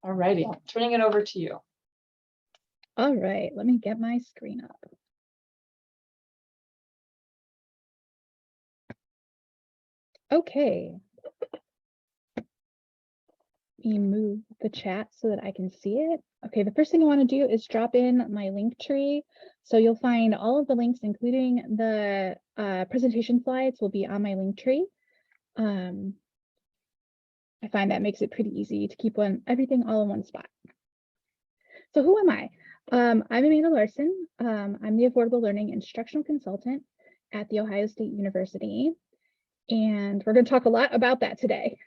All righty, I'm turning it over to you. All right, let me get my screen up. Okay. Let me move the chat so that I can see it. Okay, the first thing I want to do is drop in my link tree. So you'll find all of the links, including the presentation slides, will be on my link tree. I find that makes it pretty easy to keep everything all in one spot. So who am I? I'm Amanda Larson. I'm the Affordable Learning Instructional Consultant at The Ohio State University. And we're going to talk a lot about that today.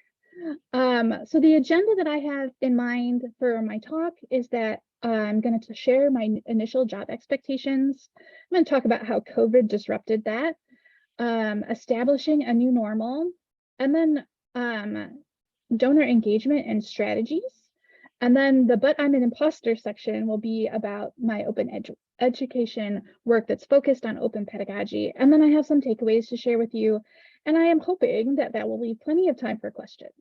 So the agenda that I have in mind for my talk is that I'm going to share my initial job expectations. I'm going to talk about how COVID disrupted that, establishing a new normal, and then donor engagement and strategies. And then the "but I'm an imposter" section will be about my open education work that's focused on open pedagogy. And then I have some takeaways to share with you. And I am hoping that that will leave plenty of time for questions.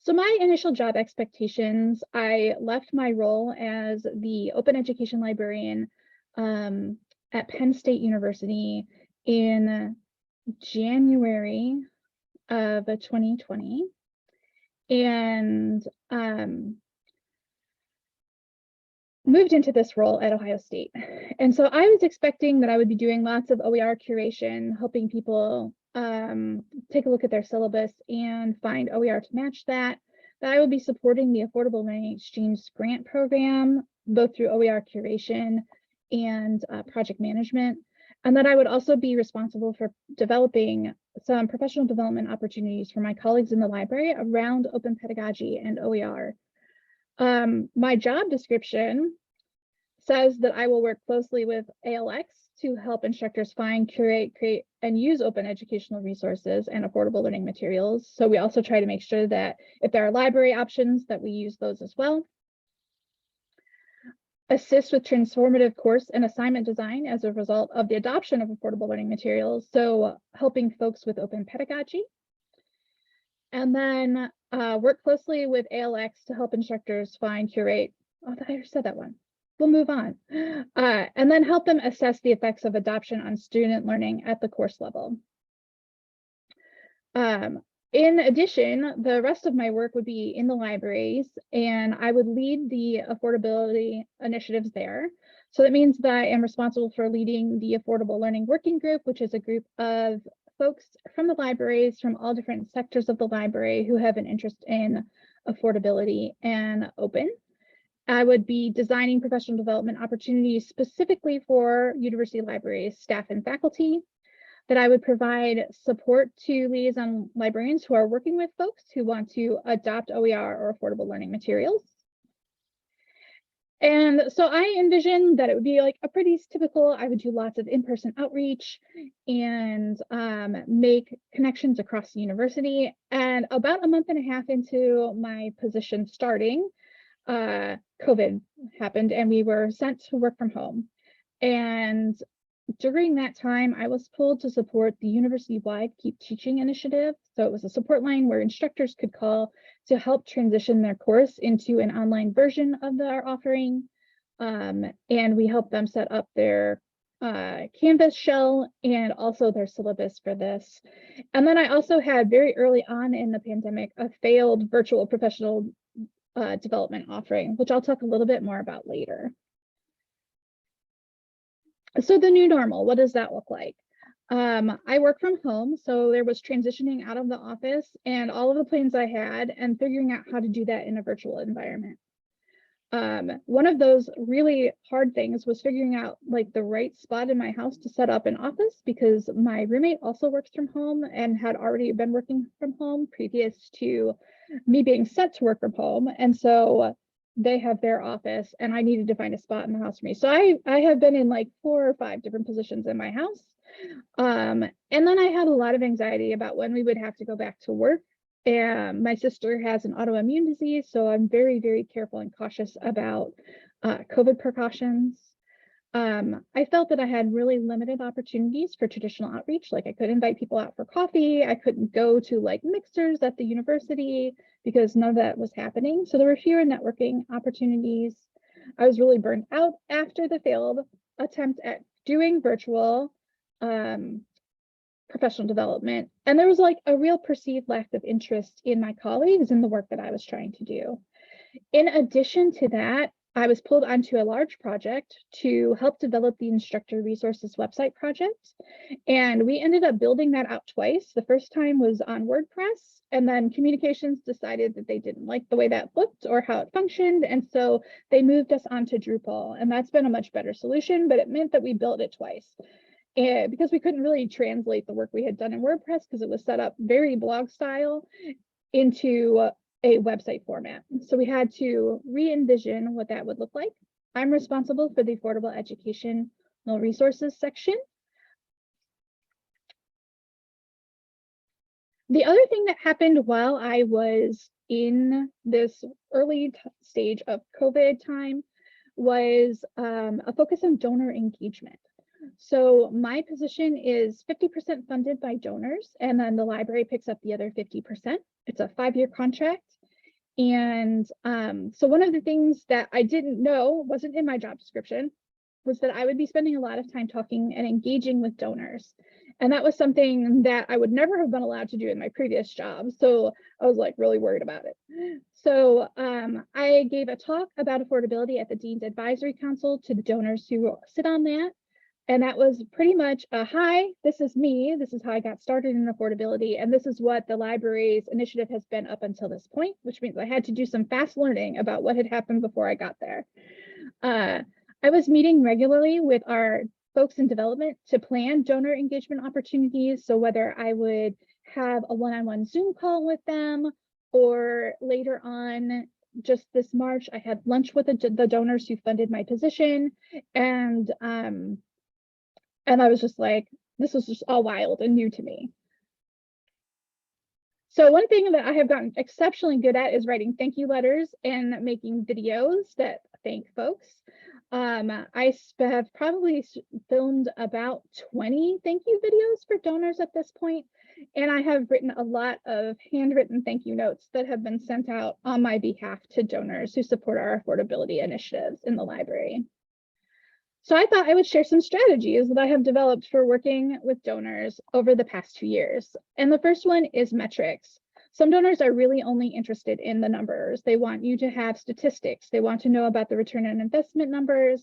So my initial job expectations, I left my role as the open education librarian at Penn State University in January of 2020. And moved into this role at Ohio State. And so I was expecting that I would be doing lots of OER curation, helping people take a look at their syllabus and find OER to match that I would be supporting the Affordable Learning Exchange grant program, both through OER curation and project management. And that I would also be responsible for developing some professional development opportunities for my colleagues in the library around open pedagogy and OER. My job description says that I will work closely with ALX to help instructors find, curate, create, and use open educational resources and affordable learning materials. So we also try to make sure that if there are library options, that we use those as well. Assist with transformative course and assignment design as a result of the adoption of affordable learning materials. So helping folks with open pedagogy. And then work closely with ALX to help instructors find, curate. Oh, I already said that one. We'll move on. And then help them assess the effects of adoption on student learning at the course level. In addition, the rest of my work would be in the libraries, and I would lead the affordability initiatives there. So that means that I am responsible for leading the Affordable Learning Working Group, which is a group of folks from the libraries, from all different sectors of the library who have an interest in affordability and open. I would be designing professional development opportunities specifically for university libraries, staff, and faculty. That I would provide support to liaison librarians who are working with folks who want to adopt OER or affordable learning materials. And so I envisioned that it would be like a pretty typical, I would do lots of in-person outreach and make connections across the university. And about a month and a half into my position starting, COVID happened and we were sent to work from home. And during that time, I was pulled to support the university-wide Keep Teaching initiative. So it was a support line where instructors could call to help transition their course into an online version of our offering. And we helped them set up their Canvas shell and also their syllabus for this. And then I also had very early on in the pandemic, a failed virtual professional development offering, which I'll talk a little bit more about later. So the new normal, what does that look like? I work from home, so there was transitioning out of the office and all of the plans I had and figuring out how to do that in a virtual environment. One of those really hard things was figuring out like the right spot in my house to set up an office, because my roommate also works from home and had already been working from home previous to me being set to work from home. And so they have their office and I needed to find a spot in the house for me. So I have been in like 4 or 5 different positions in my house. And then I had a lot of anxiety about when we would have to go back to work. And my sister has an autoimmune disease, so I'm very, very careful and cautious about COVID precautions. I felt that I had really limited opportunities for traditional outreach. Like I could invite people out for coffee. I couldn't go to like mixers at the university because none of that was happening. So there were fewer networking opportunities. I was really burned out after the failed attempt at doing virtual professional development. And there was like a real perceived lack of interest in my colleagues and the work that I was trying to do. In addition to that, I was pulled onto a large project to help develop the instructor resources website project. And we ended up building that out twice. The first time was on WordPress, and then communications decided that they didn't like the way that looked or how it functioned. And so they moved us onto Drupal, and that's been a much better solution, but it meant that we built it twice. And because we couldn't really translate the work we had done in WordPress because it was set up very blog style into a website format. So we had to re-envision what that would look like. I'm responsible for the affordable educational resources section. The other thing that happened while I was in this early stage of COVID time was a focus on donor engagement. So my position is 50% funded by donors, and then the library picks up the other 50%. It's a 5-year contract. And so one of the things that I didn't know, wasn't in my job description, was that I would be spending a lot of time talking and engaging with donors. And that was something that I would never have been allowed to do in my previous job. So I was like really worried about it. So I gave a talk about affordability at the Dean's Advisory Council to the donors who sit on that. And that was pretty much a hi, this is me. This is how I got started in affordability. And this is what the library's initiative has been up until this point, which means I had to do some fast learning about what had happened before I got there. I was meeting regularly with our folks in development to plan donor engagement opportunities. So whether I would have a one-on-one Zoom call with them, or later on, just this March, I had lunch with the donors who funded my position. And I was just like, this was just all wild and new to me. So one thing that I have gotten exceptionally good at is writing thank you letters and making videos that thank folks. I have probably filmed about 20 thank you videos for donors at this point, and I have written a lot of handwritten thank you notes that have been sent out on my behalf to donors who support our affordability initiatives in the library. So I thought I would share some strategies that I have developed for working with donors over the past 2 years. And the first one is metrics. Some donors are really only interested in the numbers. They want you to have statistics. They want to know about the return on investment numbers,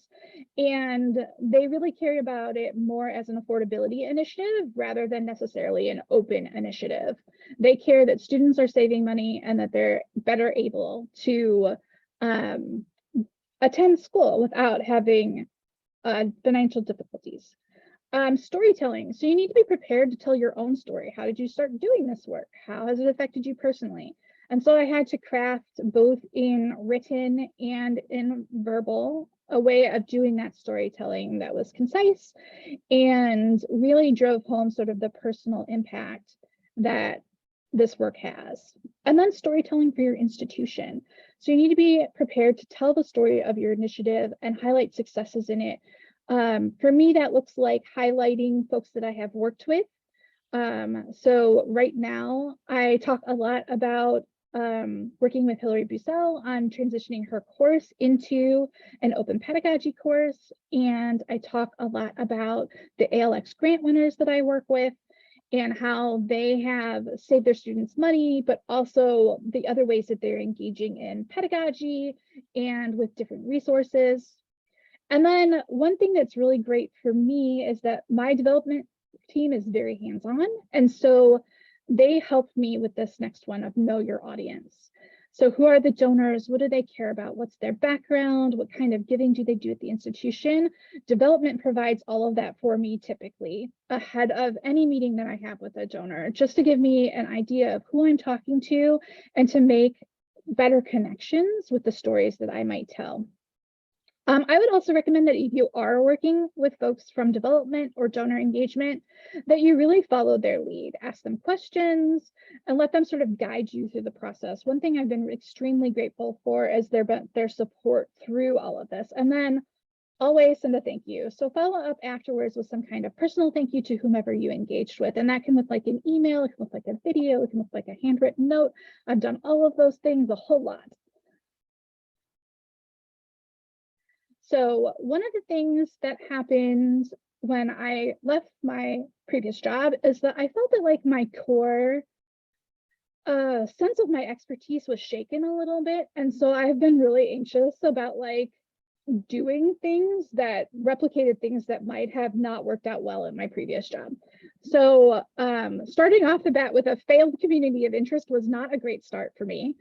and they really care about it more as an affordability initiative rather than necessarily an open initiative. They care that students are saving money and that they're better able to attend school without having financial difficulties. Storytelling. So you need to be prepared to tell your own story. How did you start doing this work? How has it affected you personally? And so I had to craft both in written and in verbal a way of doing that storytelling that was concise and really drove home sort of the personal impact that this work has. And then storytelling for your institution. So you need to be prepared to tell the story of your initiative and highlight successes in it. For me, that looks like highlighting folks that I have worked with. So right now, I talk a lot about working with Hilary Bussell on transitioning her course into an open pedagogy course. And I talk a lot about the ALX grant winners that I work with and how they have saved their students money, but also the other ways that they're engaging in pedagogy and with different resources. And then one thing that's really great for me is that my development team is very hands-on. And so they helped me with this next one of know your audience. So who are the donors? What do they care about? What's their background? What kind of giving do they do at the institution? Development provides all of that for me typically ahead of any meeting that I have with a donor, just to give me an idea of who I'm talking to and to make better connections with the stories that I might tell. I would also recommend that if you are working with folks from development or donor engagement, that you really follow their lead, ask them questions, and let them sort of guide you through the process. One thing I've been extremely grateful for is their support through all of this. And then always send a thank you. So follow up afterwards with some kind of personal thank you to whomever you engaged with. And that can look like an email, it can look like a video, it can look like a handwritten note. I've done all of those things, a whole lot. So one of the things that happened when I left my previous job is that I felt that like my core sense of my expertise was shaken a little bit. And so I've been really anxious about like doing things that replicated things that might have not worked out well in my previous job. So starting off the bat with a failed community of interest was not a great start for me.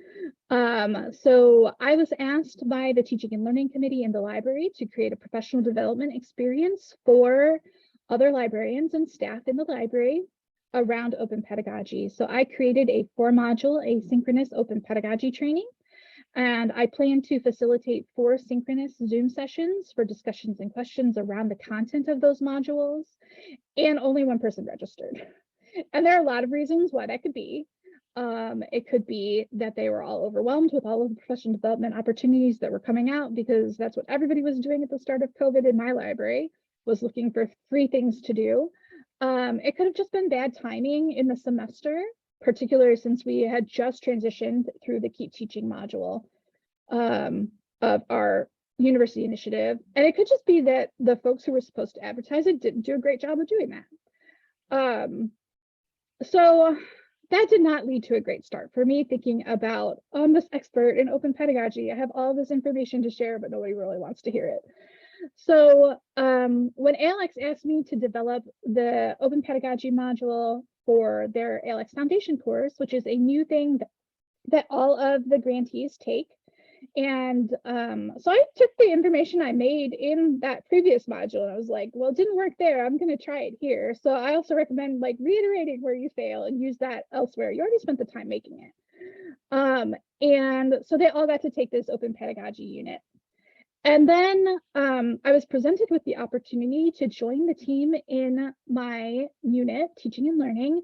So I was asked by the Teaching and Learning Committee in the library to create a professional development experience for other librarians and staff in the library around open pedagogy. So I created a 4-module asynchronous open pedagogy training. And I plan to facilitate 4 synchronous Zoom sessions for discussions and questions around the content of those modules, and only 1 person registered. And there are a lot of reasons why that could be. It could be that they were all overwhelmed with all of the professional development opportunities that were coming out, because that's what everybody was doing at the start of COVID in my library, was looking for free things to do. It could have just been bad timing in the semester, particularly since we had just transitioned through the Keep Teaching module of our university initiative. And it could just be that the folks who were supposed to advertise it didn't do a great job of doing that. So that did not lead to a great start for me, thinking about, oh, I'm this expert in open pedagogy. I have all this information to share, but nobody really wants to hear it. So when Alex asked me to develop the open pedagogy module for their Alex Foundation course, which is a new thing that all of the grantees take. And so I took the information I made in that previous module and I was like, well, it didn't work there. I'm going to try it here. So I also recommend like reiterating where you fail and use that elsewhere. You already spent the time making it. And so they all got to take this open pedagogy unit. And then I was presented with the opportunity to join the team in my unit, Teaching and Learning,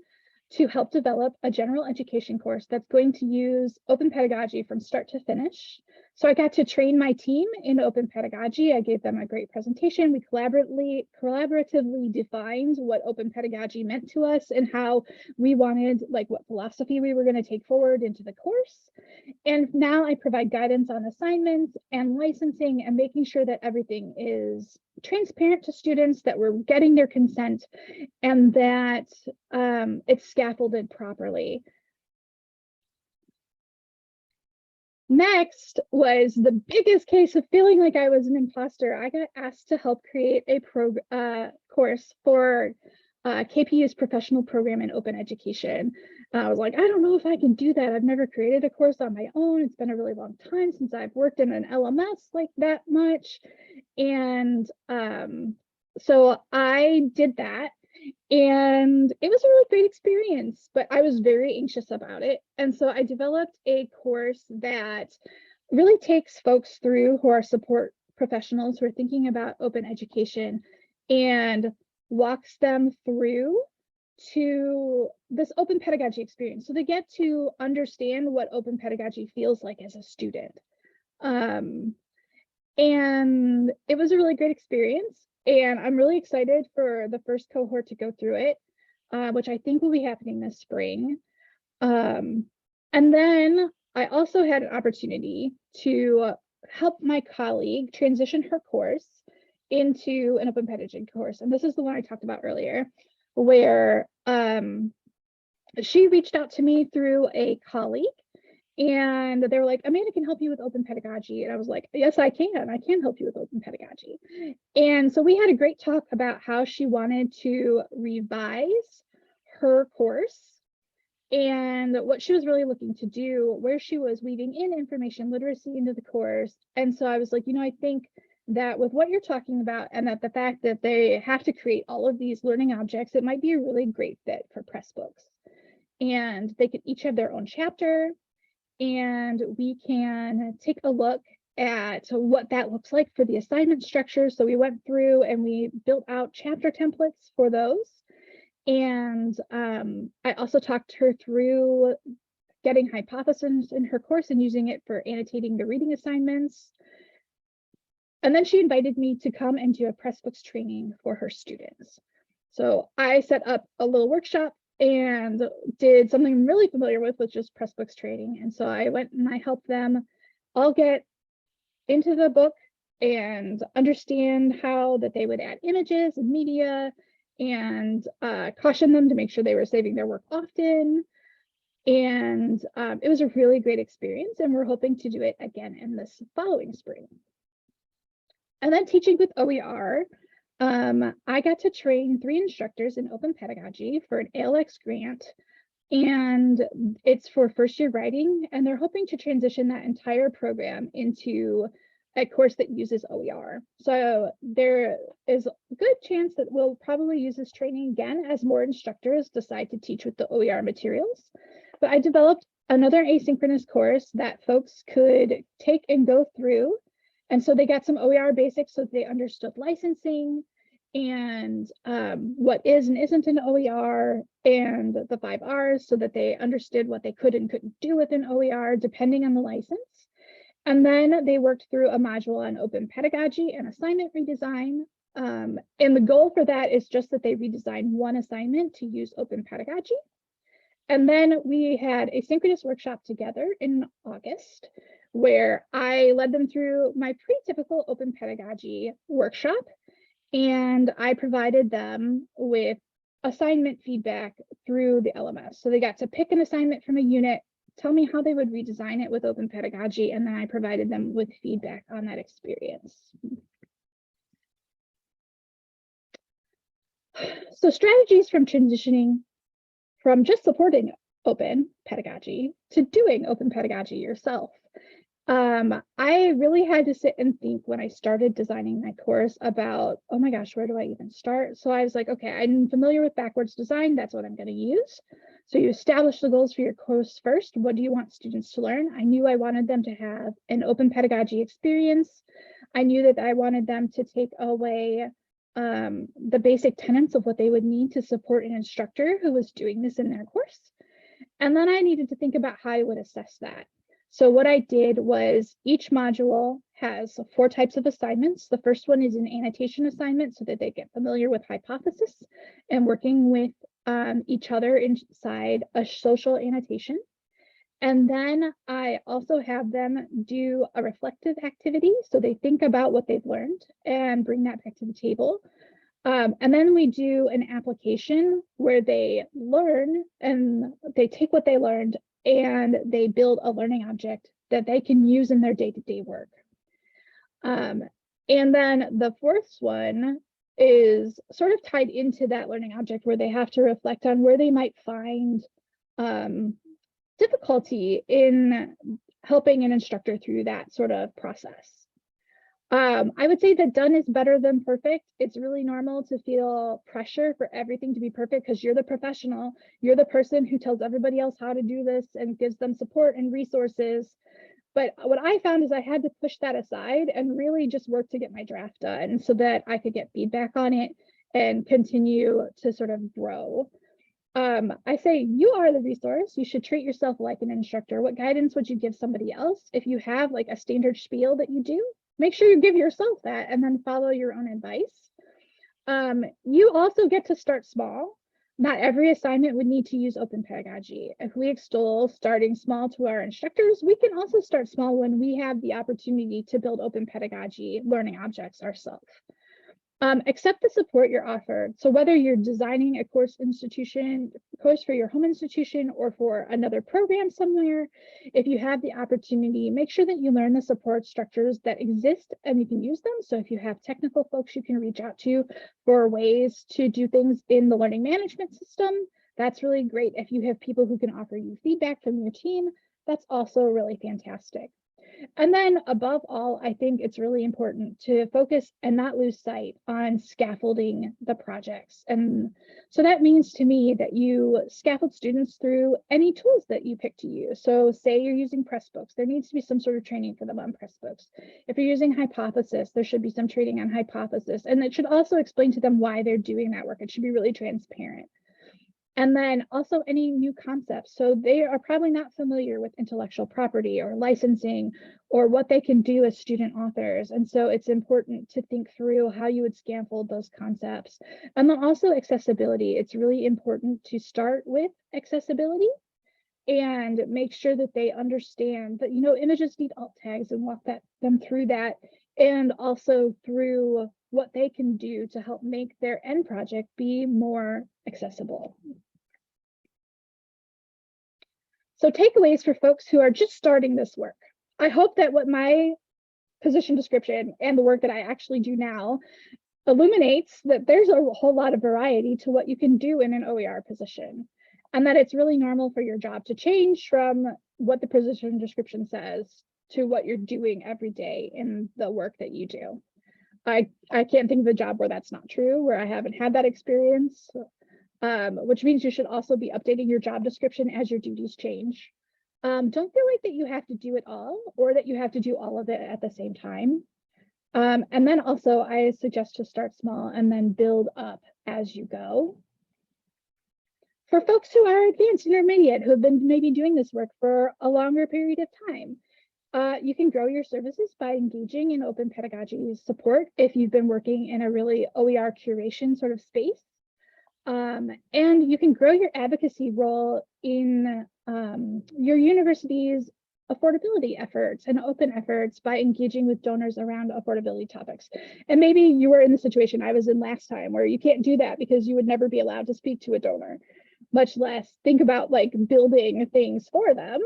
to help develop a general education course that's going to use open pedagogy from start to finish. So I got to train my team in open pedagogy. I gave them a great presentation. We collaboratively defined what open pedagogy meant to us and how we wanted, like what philosophy we were going to take forward into the course. And now I provide guidance on assignments and licensing and making sure that everything is transparent to students, that we're getting their consent, and that it's scaffolded properly. Next was the biggest case of feeling like I was an imposter. I got asked to help create a course for KPU's professional program in open education. I was like, I don't know if I can do that. I've never created a course on my own. It's been a really long time since I've worked in an LMS like that much. And so I did that. And it was a really great experience, but I was very anxious about it. And so I developed a course that really takes folks through who are support professionals who are thinking about open education and walks them through to this open pedagogy experience. So they get to understand what open pedagogy feels like as a student. And it was a really great experience. And I'm really excited for the first cohort to go through it, which I think will be happening this spring. And then I also had an opportunity to help my colleague transition her course into an open pedagogy course. And this is the one I talked about earlier, where she reached out to me through a colleague. And they were like, Amanda can help you with open pedagogy. And I was like, yes, I can help you with open pedagogy. And so we had a great talk about how she wanted to revise her course and what she was really looking to do, where she was weaving in information literacy into the course. And so I was like, I think that with what you're talking about and that the fact that they have to create all of these learning objects, it might be a really great fit for Pressbooks. And they could each have their own chapter. And we can take a look at what that looks like for the assignment structure. So we went through and we built out chapter templates for those. And I also talked her through getting hypotheses in her course and using it for annotating the reading assignments. And then she invited me to come and do a Pressbooks training for her students. So I set up a little workshop and did something I'm really familiar with, which is Pressbooks training. And so I went and I helped them all get into the book and understand how that they would add images and media, and caution them to make sure they were saving their work often. And it was a really great experience, and we're hoping to do it again in this following spring. And then teaching with OER, I got to train 3 instructors in open pedagogy for an ALX grant, and it's for first year writing, and they're hoping to transition that entire program into a course that uses OER. So there is a good chance that we'll probably use this training again as more instructors decide to teach with the OER materials. But I developed another asynchronous course that folks could take and go through. And so they got some OER basics so they understood licensing and what is and isn't an OER, and the 5 R's, so that they understood what they could and couldn't do with an OER depending on the license. And then they worked through a module on open pedagogy and assignment redesign. And the goal for that is just that they redesign one assignment to use open pedagogy. And then we had a synchronous workshop together in August, where I led them through my pretty typical open pedagogy workshop. And I provided them with assignment feedback through the LMS. So they got to pick an assignment from a unit, tell me how they would redesign it with open pedagogy, and then I provided them with feedback on that experience. So strategies from transitioning from just supporting open pedagogy to doing open pedagogy yourself. I really had to sit and think when I started designing my course about, oh my gosh, where do I even start? So I was like, okay, I'm familiar with backwards design. That's what I'm going to use. So you establish the goals for your course first. What do you want students to learn? I knew I wanted them to have an open pedagogy experience. I knew that I wanted them to take away the basic tenets of what they would need to support an instructor who was doing this in their course. And then I needed to think about how I would assess that. So what I did was each module has 4 types of assignments. The first one is an annotation assignment so that they get familiar with hypothesis and working with each other inside a social annotation. And then I also have them do a reflective activity. So they think about what they've learned and bring that back to the table. And then we do an application where they learn and they take what they learned and they build a learning object that they can use in their day-to-day work. And then the 4th one is sort of tied into that learning object, where they have to reflect on where they might find difficulty in helping an instructor through that sort of process. I would say that done is better than perfect. It's really normal to feel pressure for everything to be perfect because you're the professional. You're the person who tells everybody else how to do this and gives them support and resources. But what I found is I had to push that aside and really just work to get my draft done so that I could get feedback on it and continue to sort of grow. I say you are the resource. You should treat yourself like an instructor. What guidance would you give somebody else? If you have like a standard spiel that you do, make sure you give yourself that and then follow your own advice. You also get to start small. Not every assignment would need to use open pedagogy. If we extol starting small to our instructors, we can also start small when we have the opportunity to build open pedagogy learning objects ourselves. Accept the support you're offered. So whether you're designing a course for your home institution or for another program somewhere, if you have the opportunity, make sure that you learn the support structures that exist and you can use them. So if you have technical folks you can reach out to for ways to do things in the learning management system, that's really great. If you have people who can offer you feedback from your team, that's also really fantastic. And then above all, I think it's really important to focus and not lose sight on scaffolding the projects. And so that means to me that you scaffold students through any tools that you pick to use. So say you're using Pressbooks, there needs to be some sort of training for them on Pressbooks. If you're using Hypothesis, there should be some training on Hypothesis. And it should also explain to them why they're doing that work. It should be really transparent. And then also any new concepts. So they are probably not familiar with intellectual property or licensing or what they can do as student authors. And so it's important to think through how you would scaffold those concepts. And then also accessibility. It's really important to start with accessibility and make sure that they understand that, images need alt tags, and walk them through that, and also through what they can do to help make their end project be more accessible. So takeaways for folks who are just starting this work. I hope that what my position description and the work that I actually do now illuminates that there's a whole lot of variety to what you can do in an OER position, and that it's really normal for your job to change from what the position description says to what you're doing every day in the work that you do. I can't think of a job where that's not true, where I haven't had that experience, which means you should also be updating your job description as your duties change. Don't feel like that you have to do it all, or that you have to do all of it at the same time. And then also I suggest to start small and then build up as you go. For folks who are advanced intermediate, who have been maybe doing this work for a longer period of time, you can grow your services by engaging in open pedagogy support if you've been working in a really OER curation sort of space. And you can grow your advocacy role in your university's affordability efforts and open efforts by engaging with donors around affordability topics. And maybe you were in the situation I was in last time, where you can't do that because you would never be allowed to speak to a donor, much less think about like building things for them.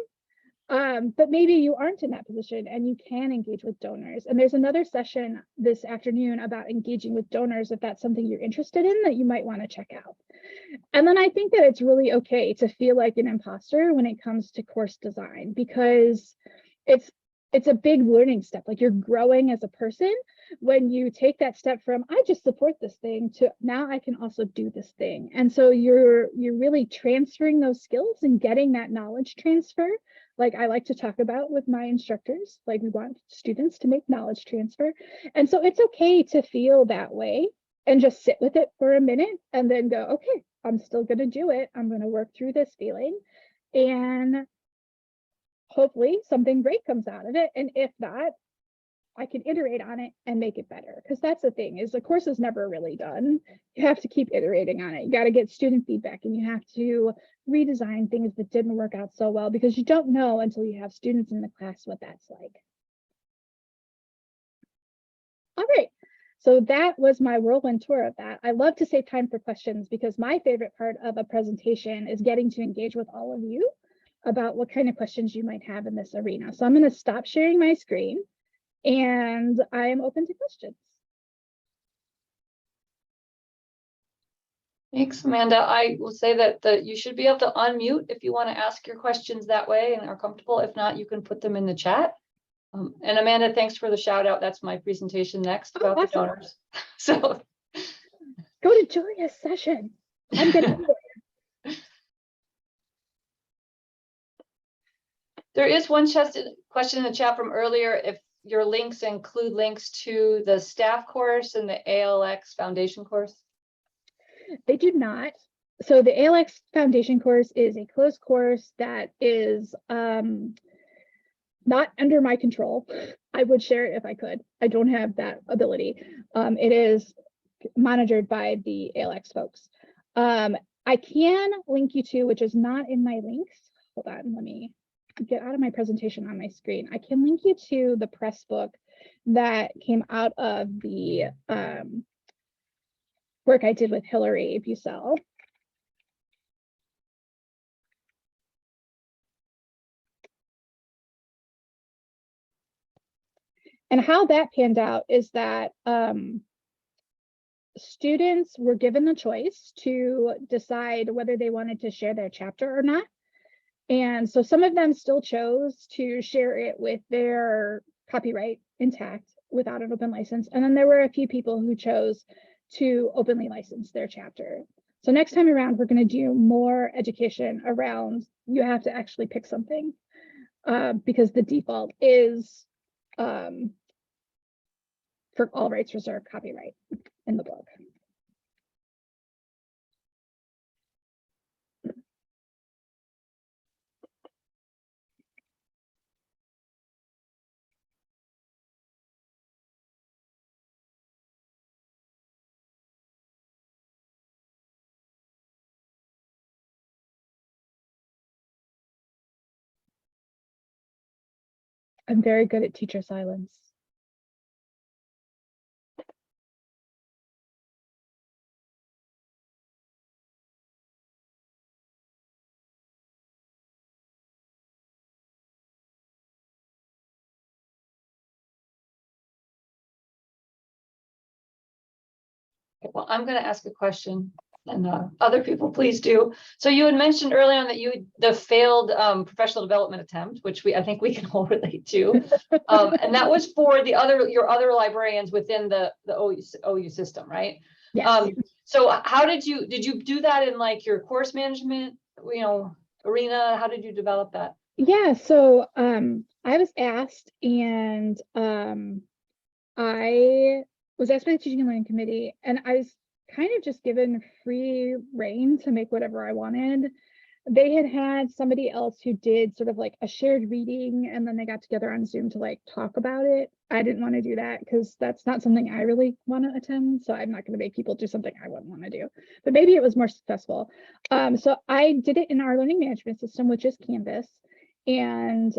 But maybe you aren't in that position and you can engage with donors. And there's another session this afternoon about engaging with donors, if that's something you're interested in, that you might want to check out. And then I think that it's really okay to feel like an imposter when it comes to course design, because it's a big learning step. Like, you're growing as a person when you take that step from I just support this thing to now I can also do this thing. And so you're really transferring those skills and getting that knowledge transfer. Like I like to talk about with my instructors, like we want students to make knowledge transfer. And so it's okay to feel that way and just sit with it for a minute and then go, okay, I'm still going to do it. I'm going to work through this feeling, and hopefully something great comes out of it. And if not, I can iterate on it and make it better. Because that's the thing, is the course is never really done. You have to keep iterating on it. You got to get student feedback, and you have to redesign things that didn't work out so well, because you don't know until you have students in the class what that's like. All right. So that was my whirlwind tour of that. I love to save time for questions, because my favorite part of a presentation is getting to engage with all of you about what kind of questions you might have in this arena. So I'm going to stop sharing my screen, and I am open to questions. Thanks, Amanda. I will say that you should be able to unmute if you want to ask your questions that way and are comfortable. If not, you can put them in the chat. And Amanda, thanks for the shout out. That's my presentation next about the donors. So go to Julia's session. I'm getting There is one question in the chat from earlier, if your links include links to the staff course and the ALX foundation course. They do not. So the ALX foundation course is a closed course that is not under my control. I would share it if I could. I don't have that ability. It is monitored by the ALX folks. I can link you to, which is not in my links. Hold on, let me get out of my presentation on my screen. I can link you to the press book that came out of the work I did with Hillary Bucell. And how that panned out is that students were given the choice to decide whether they wanted to share their chapter or not. And so some of them still chose to share it with their copyright intact without an open license. And then there were a few people who chose to openly license their chapter. So next time around, we're going to do more education around you have to actually pick something, because the default is for all rights reserved copyright in the book. I'm very good at teacher silence. Well, I'm going to ask a question, and other people please do. So you had mentioned early on that the failed professional development attempt, which I think we can all relate to, and that was for your other librarians within the OU system, right? Yes. So how did you do that in like your course management, arena? How did you develop that? Yeah, so I was asked, and I was asked by the teaching and learning committee, and I was kind of just given free reign to make whatever I wanted. They had somebody else who did sort of like a shared reading, and then they got together on Zoom to like talk about it. I didn't want to do that because that's not something I really want to attend. So I'm not going to make people do something I wouldn't want to do, but maybe it was more successful. So I did it in our learning management system, which is Canvas. And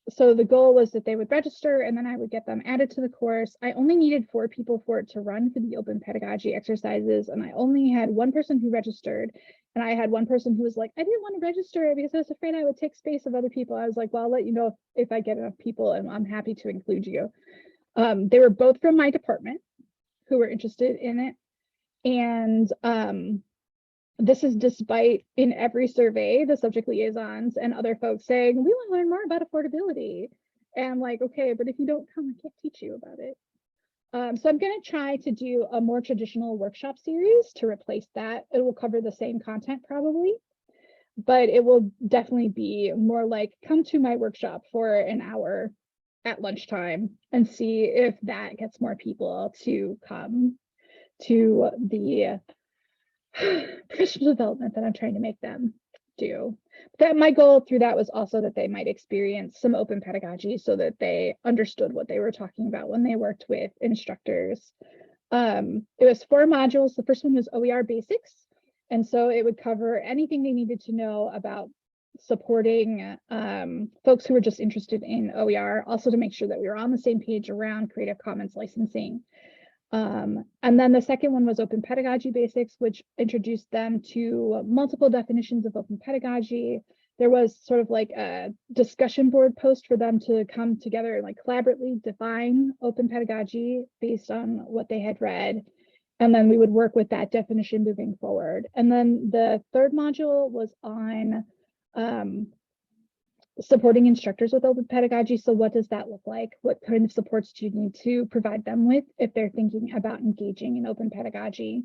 so the goal was that they would register, and then I would get them added to the course. I only needed 4 people for it to run for the open pedagogy exercises, and I only had 1 person who registered, and I had 1 person who was like, I didn't want to register because I was afraid I would take space of other people. I was like, well, I'll let you know if I get enough people, and I'm happy to include you. They were both from my department who were interested in it, and this is despite in every survey, the subject liaisons and other folks saying, we want to learn more about affordability. And I'm like, okay, but if you don't come, I can't teach you about it. So I'm going to try to do a more traditional workshop series to replace that. It will cover the same content probably, but it will definitely be more like, come to my workshop for an hour at lunchtime and see if that gets more people to come to the professional development that I'm trying to make them do. That my goal through that was also that they might experience some open pedagogy so that they understood what they were talking about when they worked with instructors. It was 4 modules. The first one was OER basics. And so it would cover anything they needed to know about supporting folks who were just interested in OER, also to make sure that we were on the same page around Creative Commons licensing. And then the second one was open pedagogy basics, which introduced them to multiple definitions of open pedagogy. There was sort of like a discussion board post for them to come together and like collaboratively define open pedagogy based on what they had read. And then we would work with that definition moving forward. And then the third module was on supporting instructors with open pedagogy. So what does that look like? What kind of supports do you need to provide them with if they're thinking about engaging in open pedagogy?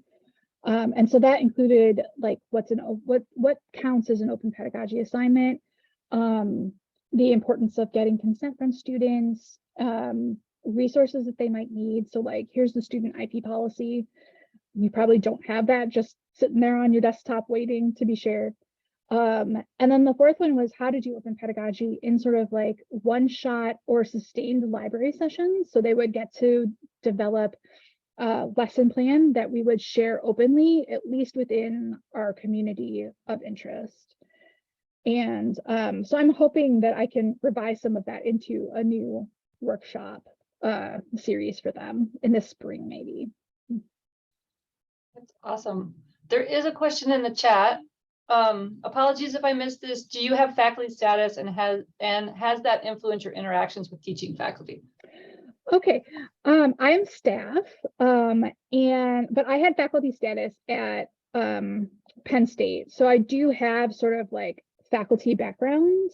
And so that included like what counts as an open pedagogy assignment, the importance of getting consent from students, resources that they might need. So like, here's the student IP policy. You probably don't have that just sitting there on your desktop waiting to be shared. And then the fourth one was how to do open pedagogy in sort of like one-shot or sustained library sessions. So they would get to develop a lesson plan that we would share openly, at least within our community of interest. And so I'm hoping that I can revise some of that into a new workshop series for them in the spring, maybe. That's awesome. There is a question in the chat. Apologies if I missed this. Do you have faculty status, and has that influenced your interactions with teaching faculty? Okay, I am staff, but I had faculty status at Penn State, so I do have sort of like faculty background.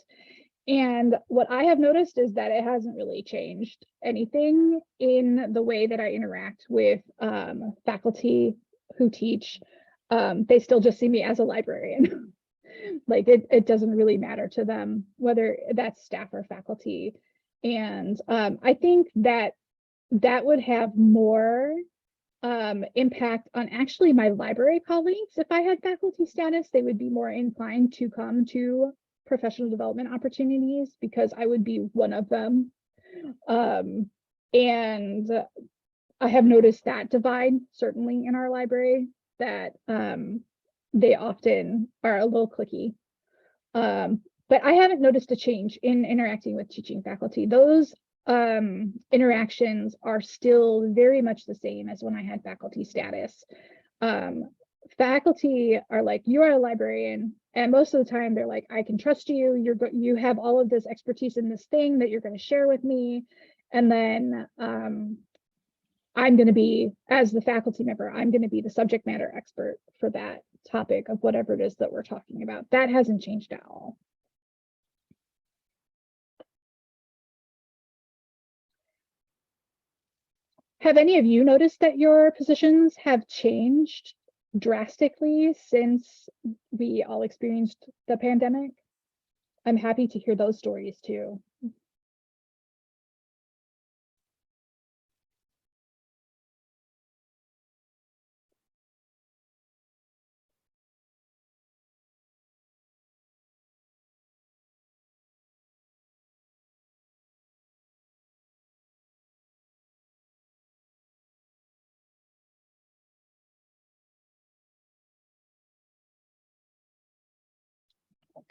And what I have noticed is that it hasn't really changed anything in the way that I interact with faculty who teach. They still just see me as a librarian. Like it doesn't really matter to them whether that's staff or faculty. And I think that would have more impact on actually my library colleagues. If I had faculty status, they would be more inclined to come to professional development opportunities because I would be one of them. And I have noticed that divide certainly in our library, that they often are a little cliquey. But but I haven't noticed a change in interacting with teaching faculty. Those interactions are still very much the same as when I had faculty status. Faculty are like, you are a librarian, and most of the time they're like, I can trust you. You have all of this expertise in this thing that you're going to share with me, and then I'm going to be, as the faculty member, I'm going to be the subject matter expert for that topic of whatever it is that we're talking about. That hasn't changed at all. Have any of you noticed that your positions have changed drastically since we all experienced the pandemic? I'm happy to hear those stories too.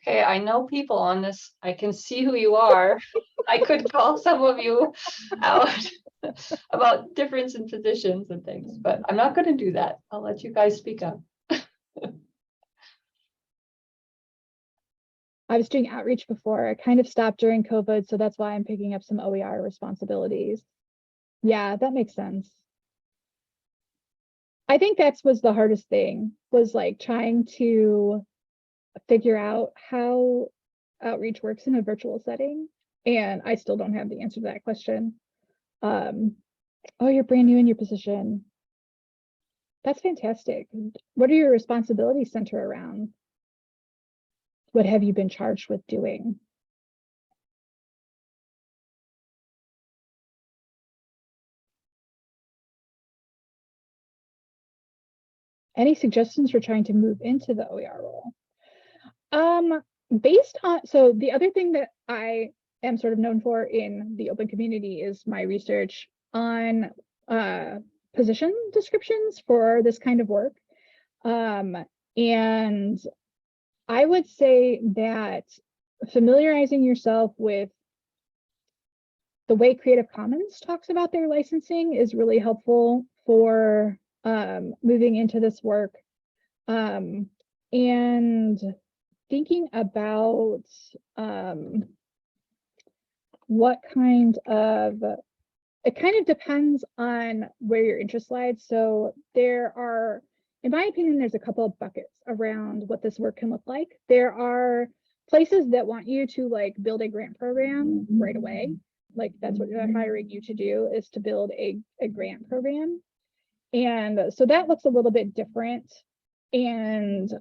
Okay, I know people on this. I can see who you are. I could call some of you out about difference in positions and things, but I'm not going to do that. I'll let you guys speak up. I was doing outreach before. I kind of stopped during COVID, so that's why I'm picking up some OER responsibilities. Yeah, that makes sense. I think that was the hardest thing, was like trying to figure out how outreach works in a virtual setting. And I still don't have the answer to that question. Oh, you're brand new in your position. That's fantastic. What are your responsibilities center around? What have you been charged with doing? Any suggestions for trying to move into the OER role? Based on, so the other thing that I am sort of known for in the open community is my research on position descriptions for this kind of work. And I would say that familiarizing yourself with the way Creative Commons talks about their licensing is really helpful for moving into this work. And thinking about what kind of, it kind of depends on where your interest lies. So there are, in my opinion, there's a couple of buckets around what this work can look like. There are places that want you to like build a grant program right away. Like that's what they're hiring you to do, is to build a grant program. And so that looks a little bit different. And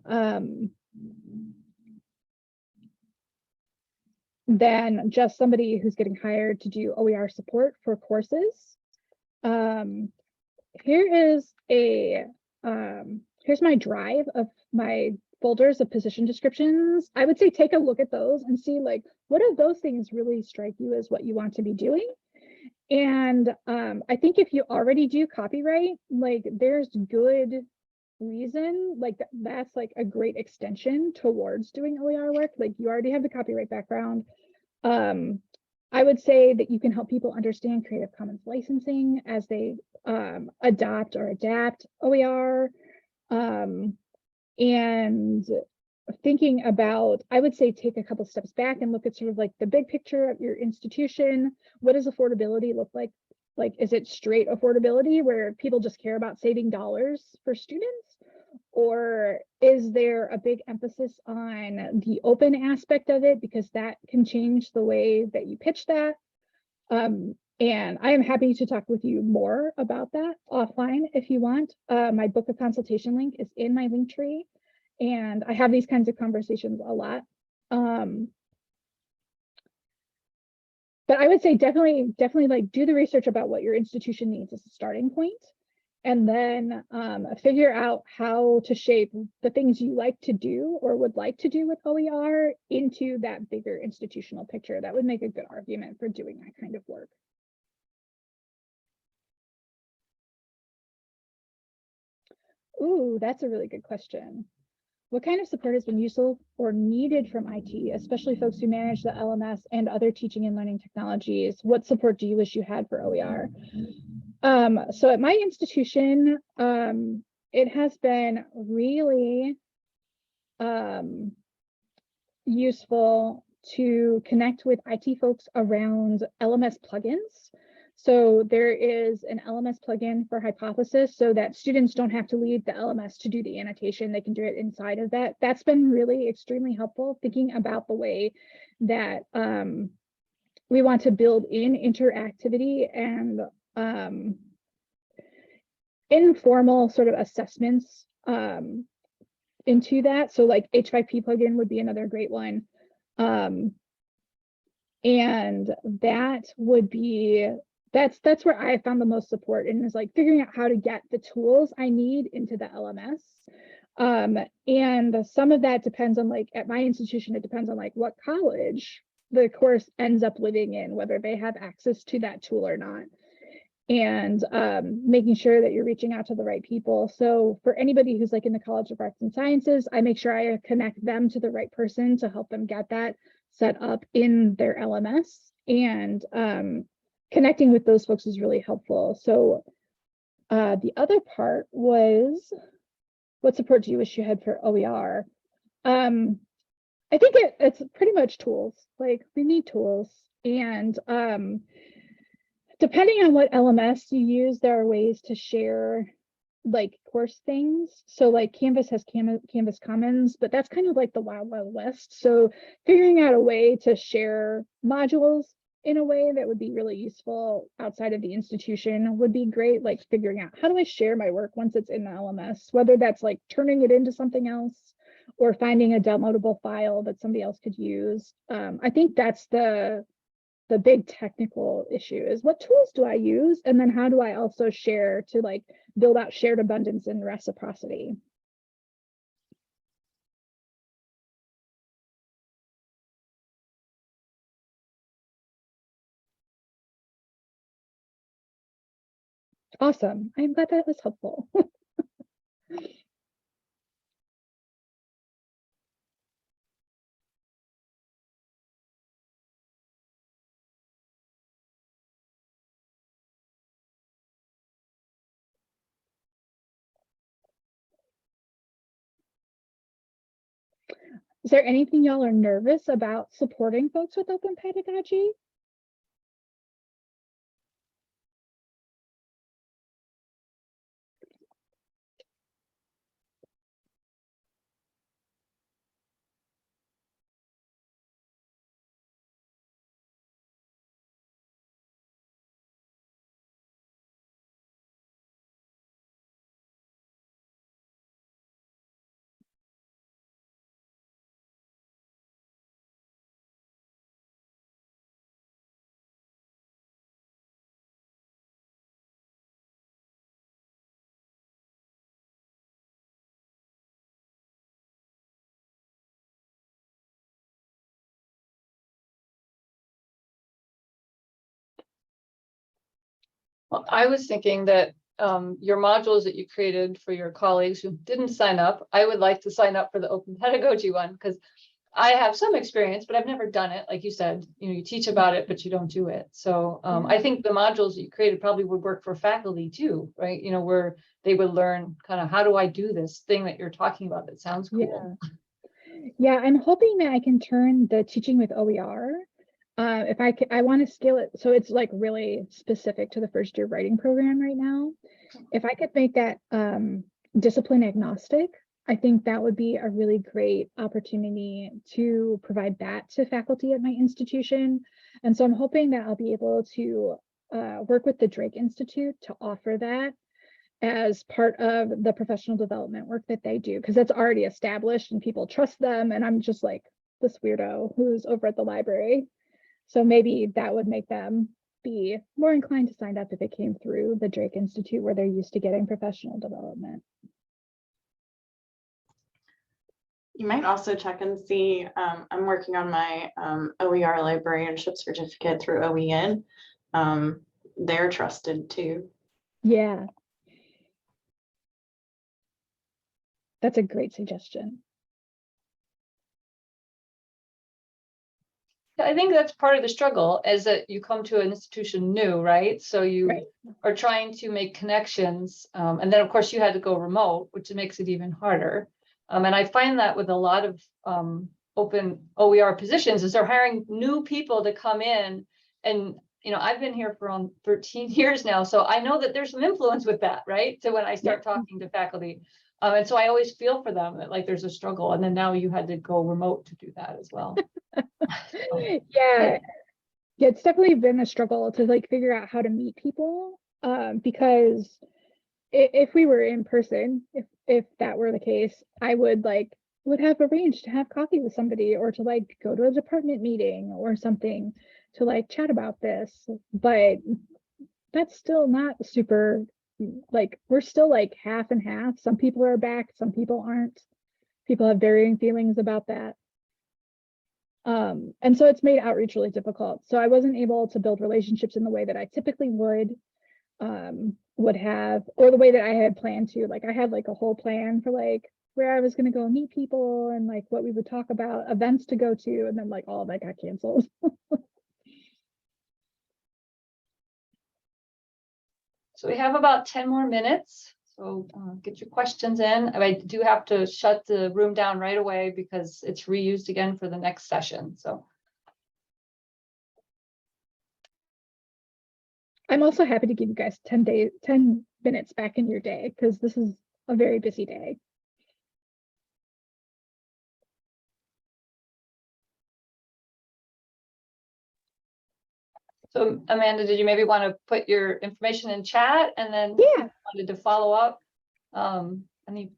than just somebody who's getting hired to do OER support for courses. Here is a, here's my drive of my folders of position descriptions. I would say take a look at those and see like, what of those things really strike you as what you want to be doing? And I think if you already do copyright, like there's good reason, like that's like a great extension towards doing OER work. Like you already have the copyright background. I would say that you can help people understand Creative Commons licensing as they adopt or adapt OER. And thinking about, I would say take a couple steps back and look at sort of like the big picture of your institution. What does affordability look like? Like, is it straight affordability where people just care about saving dollars for students? Or is there a big emphasis on the open aspect of it, because that can change the way that you pitch that? And I am happy to talk with you more about that offline if you want. My book of consultation link is in my link tree, and I have these kinds of conversations a lot. But I would say definitely like do the research about what your institution needs as a starting point, and then figure out how to shape the things you like to do or would like to do with OER into that bigger institutional picture. That would make a good argument for doing that kind of work. Ooh, that's a really good question. What kind of support has been useful or needed from IT, especially folks who manage the LMS and other teaching and learning technologies? What support do you wish you had for OER? So at my institution, it has been really useful to connect with IT folks around LMS plugins. So there is an LMS plugin for Hypothesis so that students don't have to leave the LMS to do the annotation. They can do it inside of that. That's been really extremely helpful, thinking about the way that we want to build in interactivity and informal sort of assessments into that. So like H5P plugin would be another great one. And that would be, that's where I found the most support, and is like figuring out how to get the tools I need into the LMS. And some of that depends on, like, at my institution, it depends on like what college the course ends up living in, whether they have access to that tool or not. And making sure that you're reaching out to the right people. So for anybody who's like in the College of Arts and Sciences, I make sure I connect them to the right person to help them get that set up in their LMS. And connecting with those folks is really helpful. So the other part was, what support do you wish you had for OER? I think it's pretty much tools. Like, we need tools. And depending on what LMS you use, there are ways to share like course things. So like Canvas has Canvas Commons, but that's kind of like the wild, wild west. So figuring out a way to share modules in a way that would be really useful outside of the institution would be great. Like figuring out, how do I share my work once it's in the LMS, whether that's like turning it into something else or finding a downloadable file that somebody else could use. I think that's the big technical issue, is what tools do I use? And then how do I also share to like build out shared abundance and reciprocity? Awesome. I'm glad that was helpful. Is there anything y'all are nervous about supporting folks with open pedagogy? Well, I was thinking that your modules that you created for your colleagues who didn't sign up, I would like to sign up for the open pedagogy one, because I have some experience, but I've never done it. Like you said, you teach about it, but you don't do it. So I think the modules that you created probably would work for faculty too, right? Where they would learn kind of, how do I do this thing that you're talking about that sounds cool. Yeah, I'm hoping that I can turn the teaching with OER. If I want to scale it so it's like really specific to the first year writing program right now. If I could make that discipline agnostic, I think that would be a really great opportunity to provide that to faculty at my institution. And so I'm hoping that I'll be able to work with the Drake Institute to offer that as part of the professional development work that they do, because that's already established and people trust them. And I'm just like this weirdo who's over at the library. So maybe that would make them be more inclined to sign up if it came through the Drake Institute, where they're used to getting professional development. You might also check and see, I'm working on my OER librarianship certificate through OEN. They're trusted too. Yeah. That's a great suggestion. I think that's part of the struggle, is that you come to an institution new, right? So you Right. are trying to make connections. And then of course you had to go remote, which makes it even harder. And I find that with a lot of open OER positions is they're hiring new people to come in. And, you know, I've been here for around 13 years now, so I know that there's some influence with that, right? So when I start talking to faculty, and so I always feel for them that like there's a struggle, and then now you had to go remote to do that as well. Yeah, it's definitely been a struggle to like figure out how to meet people, because if we were in person, if that were the case, I would have arranged to have coffee with somebody or to like go to a department meeting or something to like chat about this. But that's still not super, like we're still like half and half. Some people are back, some people aren't. People have varying feelings about that. And so it's made outreach really difficult. So I wasn't able to build relationships in the way that I typically would have, or the way that I had planned to. Like I had like a whole plan for like where I was going to go meet people and like what we would talk about, events to go to, and then like all of that got canceled. So we have about 10 more minutes. So get your questions in. I do have to shut the room down right away because it's reused again for the next session. So I'm also happy to give you guys 10 minutes back in your day because this is a very busy day. So Amanda, did you maybe want to put your information in chat and then wanted to follow up? Any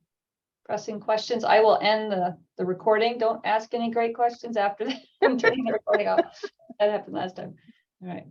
pressing questions? I will end the recording. Don't ask any great questions after that. I'm turning the recording off. That happened last time. All right.